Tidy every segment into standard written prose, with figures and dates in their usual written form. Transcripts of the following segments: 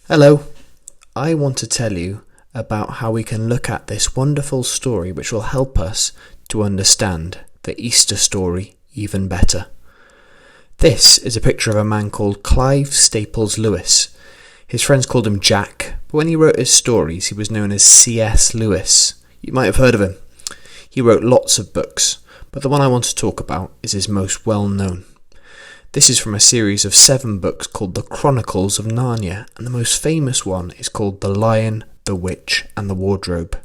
Hello, I want to tell you about how we can look at this wonderful story which will help us to understand the Easter story even better. This is a picture of a man called Clive Staples Lewis. His friends called him Jack, but when he wrote his stories he was known as C.S. Lewis. You might have heard of him. He wrote lots of books, but the one I want to talk about is his most well known. This is from a series of 7 books called The Chronicles of Narnia, and the most famous one is called The Lion, the Witch and the Wardrobe.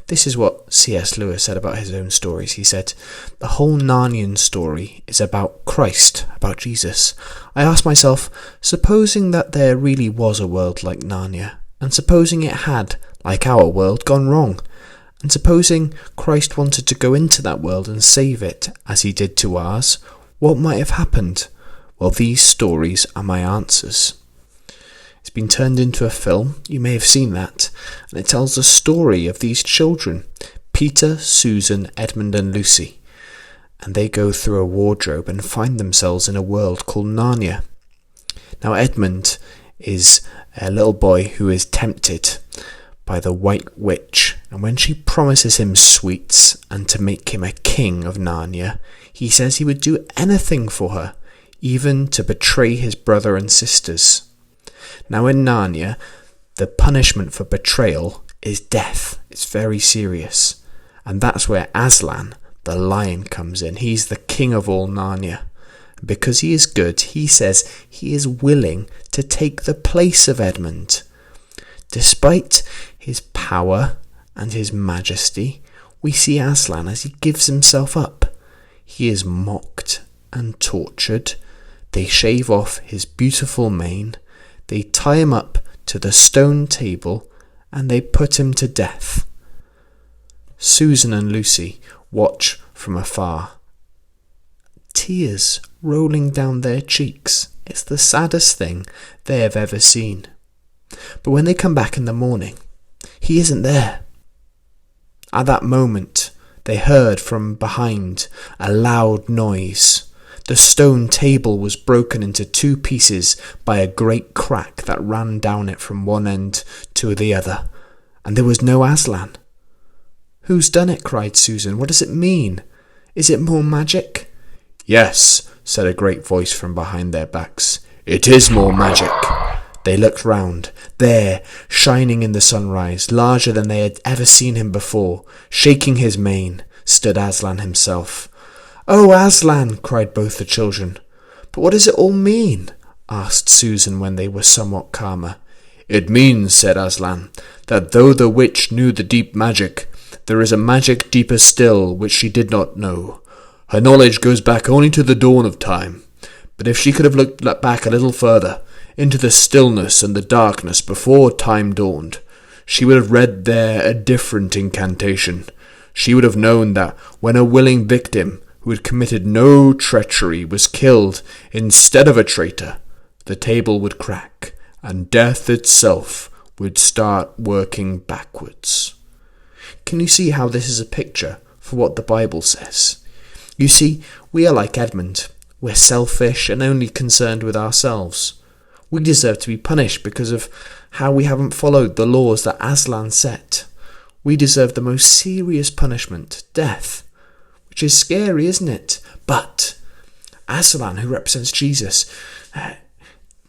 This is what C.S. Lewis said about his own stories. He said, "The whole Narnian story is about Christ, about Jesus. I asked myself, supposing that there really was a world like Narnia, and supposing it had, like our world, gone wrong, and supposing Christ wanted to go into that world and save it, as he did to ours, what might have happened? Well, these stories are my answers." It's been turned into a film, you may have seen that, and it tells the story of these children, Peter, Susan, Edmund and Lucy, and they go through a wardrobe and find themselves in a world called Narnia. Now Edmund is a little boy who is tempted by the White Witch, and when she promises him sweets and to make him a king of Narnia, he says he would do anything for her, even to betray his brother and sisters. Now in Narnia, the punishment for betrayal is death. It's very serious. And that's where Aslan, the lion, comes in. He's the king of all Narnia. Because he is good, he says he is willing to take the place of Edmund. Despite his power and his majesty, we see Aslan as he gives himself up. He is mocked and tortured. They shave off his beautiful mane. They tie him up to the stone table and they put him to death. Susan and Lucy watch from afar, tears rolling down their cheeks. It's the saddest thing they have ever seen. But when they come back in the morning, he isn't there. At that moment, they heard from behind a loud noise. The stone table was broken into 2 pieces by a great crack that ran down it from one end to the other, and there was no Aslan. "Who's done it?" cried Susan. "What does it mean? Is it more magic?" "Yes," said a great voice from behind their backs. "It is more magic." They looked round. There, shining in the sunrise, larger than they had ever seen him before, shaking his mane, stood Aslan himself. "Oh, Aslan!" cried both the children. "But what does it all mean?" asked Susan when they were somewhat calmer. "It means," said Aslan, "that though the witch knew the deep magic, there is a magic deeper still which she did not know. Her knowledge goes back only to the dawn of time. But if she could have looked back a little further, into the stillness and the darkness before time dawned, she would have read there a different incantation. She would have known that when a willing victim who had committed no treachery was killed instead of a traitor, the table would crack and death itself would start working backwards." Can you see how this is a picture for what the Bible says? You see, we are like Edmund. We're selfish and only concerned with ourselves. We deserve to be punished because of how we haven't followed the laws that Aslan set. We deserve the most serious punishment, death. Which is scary, isn't it? But Aslan, who represents Jesus,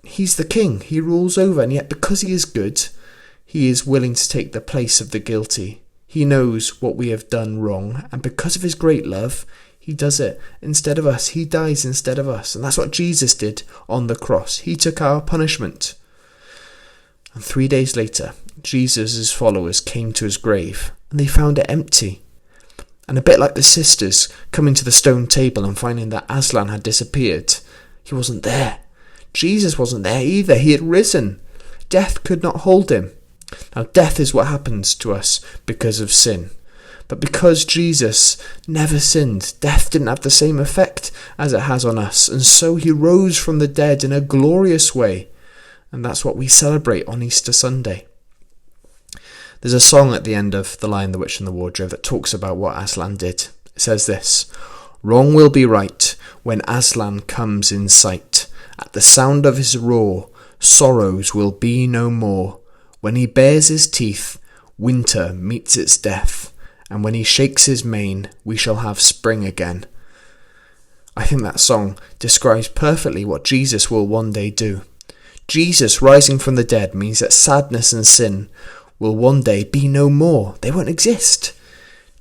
he's the king. He rules over, and yet because he is good, he is willing to take the place of the guilty. He knows what we have done wrong, and because of his great love, he does it instead of us. He dies instead of us, and that's what Jesus did on the cross. He took our punishment. And 3 days later, Jesus' followers came to his grave, and they found it empty. And a bit like the sisters coming to the stone table and finding that Aslan had disappeared, he wasn't there. Jesus wasn't there either. He had risen. Death could not hold him. Now, death is what happens to us because of sin. But because Jesus never sinned, death didn't have the same effect as it has on us. And so he rose from the dead in a glorious way. And that's what we celebrate on Easter Sunday. There's a song at the end of The Lion, the Witch and the Wardrobe that talks about what Aslan did. It says this: "Wrong will be right when Aslan comes in sight. At the sound of his roar, sorrows will be no more. When he bares his teeth, winter meets its death, and when he shakes his mane, we shall have spring again. I think that song describes perfectly what Jesus will one day do. Jesus rising from the dead means that sadness and sin will one day be no more. They won't exist.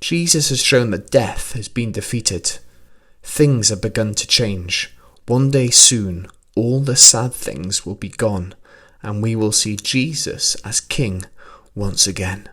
Jesus has shown that death has been defeated. Things have begun to change. One day soon, all the sad things will be gone, and we will see Jesus as King once again.